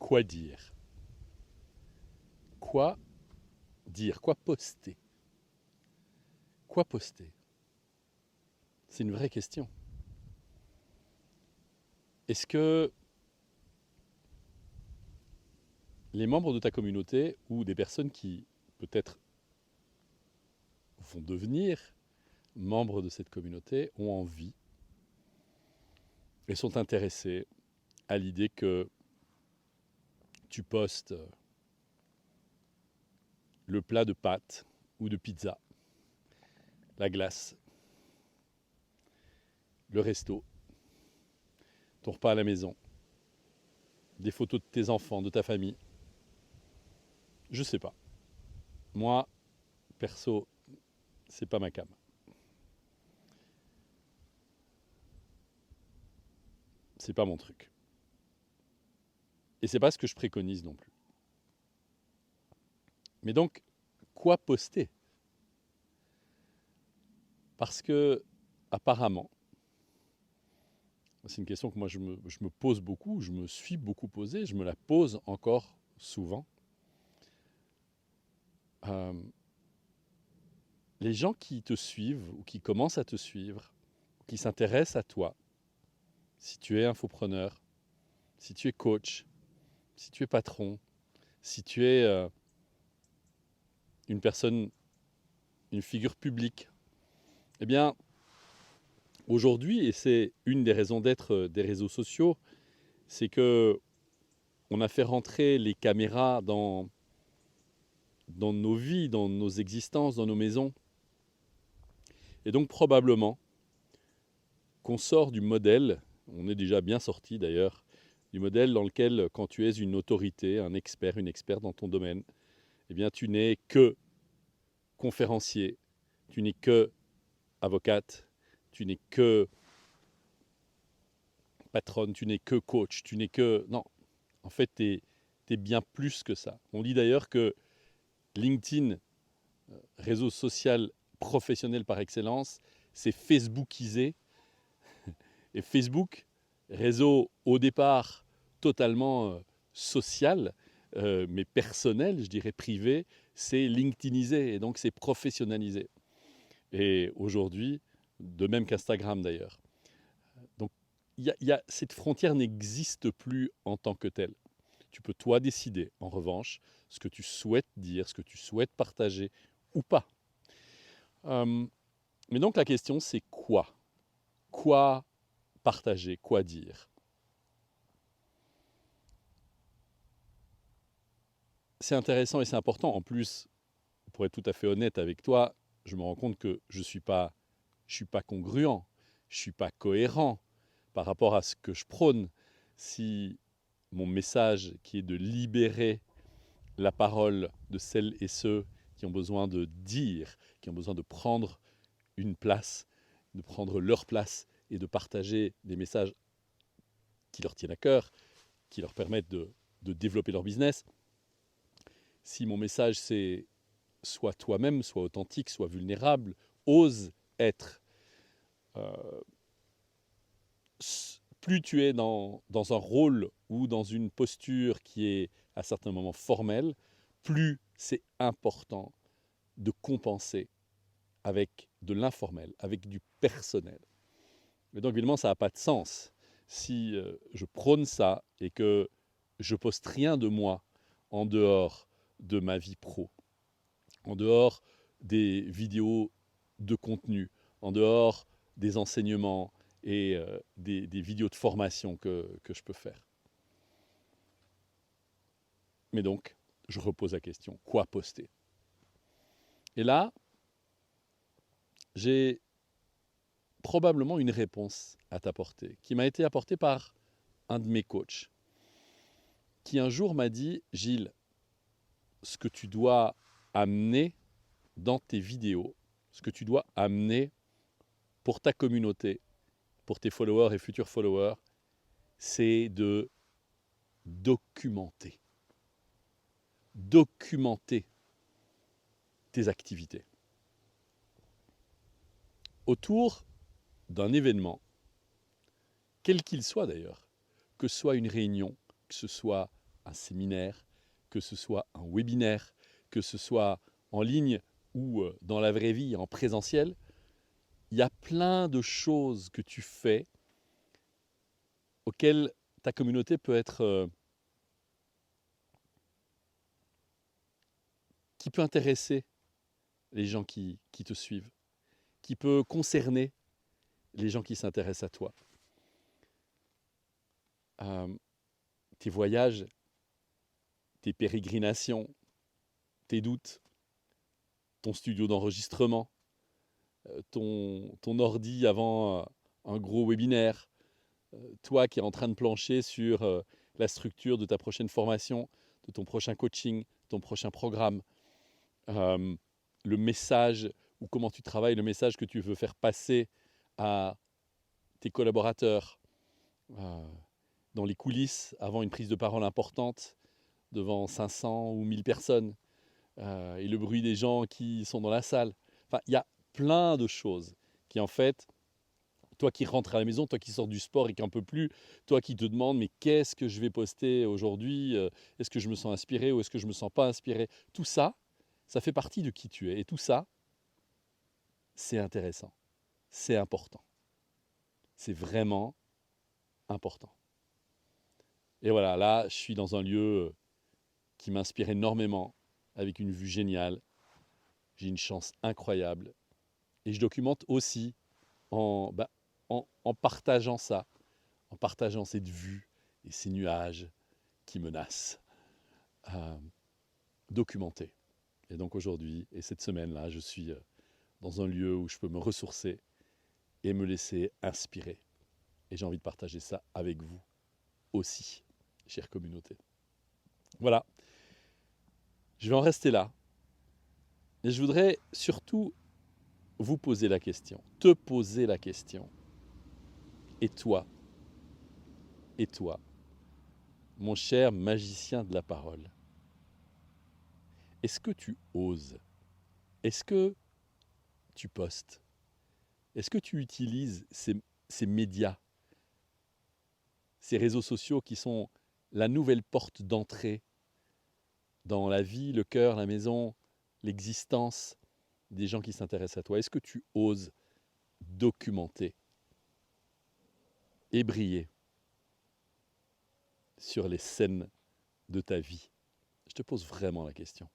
Quoi dire? Quoi dire? Quoi poster? Quoi poster? C'est une vraie question. Est-ce que les membres de ta communauté ou des personnes qui peut-être vont devenir membres de cette communauté ont envie et sont intéressés à l'idée que tu postes le plat de pâtes ou de pizza, la glace, le resto, ton repas à la maison, des photos de tes enfants, de ta famille? Je sais pas. Moi, perso, c'est pas ma came. C'est pas mon truc. Et c'est pas ce que je préconise non plus. Mais donc, quoi poster? Parce que, apparemment, c'est une question que moi je me pose beaucoup, je me suis beaucoup posée, je me la pose encore souvent. Euh, les gens qui te suivent ou qui commencent à te suivre, qui s'intéressent à toi, si tu es infopreneur, si tu es coach, si tu es patron, si tu es une personne, une figure publique, eh bien, aujourd'hui, et c'est une des raisons d'être des réseaux sociaux, c'est que on a fait rentrer les caméras dans nos vies, dans nos existences, dans nos maisons. Et donc probablement qu'on sort du modèle, on est déjà bien sorti d'ailleurs, du modèle dans lequel quand tu es une autorité, un expert, une experte dans ton domaine, eh bien tu n'es que conférencier, tu n'es que avocate, tu n'es que patronne, tu n'es que coach, tu n'es que... Non, en fait, tu es bien plus que ça. On dit d'ailleurs que LinkedIn, réseau social professionnel par excellence, c'est Facebookisé. Et Facebook, réseau au départ totalement social, mais personnel, je dirais privé, c'est LinkedInisé et donc c'est professionnalisé. Et aujourd'hui, de même qu'Instagram d'ailleurs. Donc cette frontière n'existe plus en tant que telle. Tu peux toi décider, en revanche, ce que tu souhaites dire, ce que tu souhaites partager ou pas. Mais donc la question c'est quoi? Quoi partager? Quoi dire? C'est intéressant et c'est important. En plus, pour être tout à fait honnête avec toi, je me rends compte que je suis pas congruent, je suis pas cohérent par rapport à ce que je prône. Si mon message qui est de libérer la parole de celles et ceux qui ont besoin de dire, qui ont besoin de prendre une place, de prendre leur place et de partager des messages qui leur tiennent à cœur, qui leur permettent de développer leur business. Si mon message c'est sois toi-même, sois authentique, sois vulnérable, ose être. Euh, Plus tu es dans un rôle ou dans une posture qui est à certains moments formelle, plus c'est important de compenser avec de l'informel, avec du personnel. Mais donc évidemment, ça n'a pas de sens si je prône ça et que je poste rien de moi en dehors de ma vie pro, en dehors des vidéos de contenu, en dehors des enseignements et des vidéos de formation que je peux faire. Mais donc, je repose la question, quoi poster? Et là, j'ai probablement une réponse à t'apporter, qui m'a été apportée par un de mes coachs, qui un jour m'a dit, Gilles, ce que tu dois amener dans tes vidéos, ce que tu dois amener pour ta communauté, pour tes followers et futurs followers, c'est de documenter. Documenter tes activités. Autour d'un événement, quel qu'il soit d'ailleurs, que ce soit une réunion, que ce soit un séminaire, que ce soit un webinaire, que ce soit en ligne ou dans la vraie vie, en présentiel, il y a plein de choses que tu fais auxquelles ta communauté peut être, qui peut intéresser les gens qui te suivent, qui peut concerner les gens qui s'intéressent à toi. Tes voyages, tes pérégrinations, tes doutes, ton studio d'enregistrement, ton ordi avant un gros webinaire, toi qui es en train de plancher sur la structure de ta prochaine formation, de ton prochain coaching, ton prochain programme, le message ou comment tu travailles, le message que tu veux faire passer à tes collaborateurs, dans les coulisses, avant une prise de parole importante, devant 500 ou 1000 personnes, et le bruit des gens qui sont dans la salle. Enfin, il y a plein de choses qui, en fait, toi qui rentres à la maison, toi qui sors du sport et qui n'en peux plus, toi qui te demandes mais qu'est-ce que je vais poster aujourd'hui, est-ce que je me sens inspiré ou est-ce que je ne me sens pas inspiré, tout ça, ça fait partie de qui tu es. Et tout ça, c'est intéressant, c'est important. C'est vraiment important. Et voilà, là, je suis dans un lieu qui m'inspire énormément, avec une vue géniale. J'ai une chance incroyable. Et je documente aussi en partageant ça, en partageant cette vue et ces nuages qui menacent. Documenter. Et donc aujourd'hui, et cette semaine-là, je suis dans un lieu où je peux me ressourcer et me laisser inspirer. Et j'ai envie de partager ça avec vous aussi, chère communauté. Voilà, je vais en rester là. Et je voudrais surtout vous poser la question, te poser la question. Et toi, mon cher magicien de la parole, est-ce que tu oses? Est-ce que tu postes? Est-ce que tu utilises ces médias, ces réseaux sociaux qui sont la nouvelle porte d'entrée dans la vie, le cœur, la maison, l'existence des gens qui s'intéressent à toi? Est-ce que tu oses documenter et briller sur les scènes de ta vie? Je te pose vraiment la question.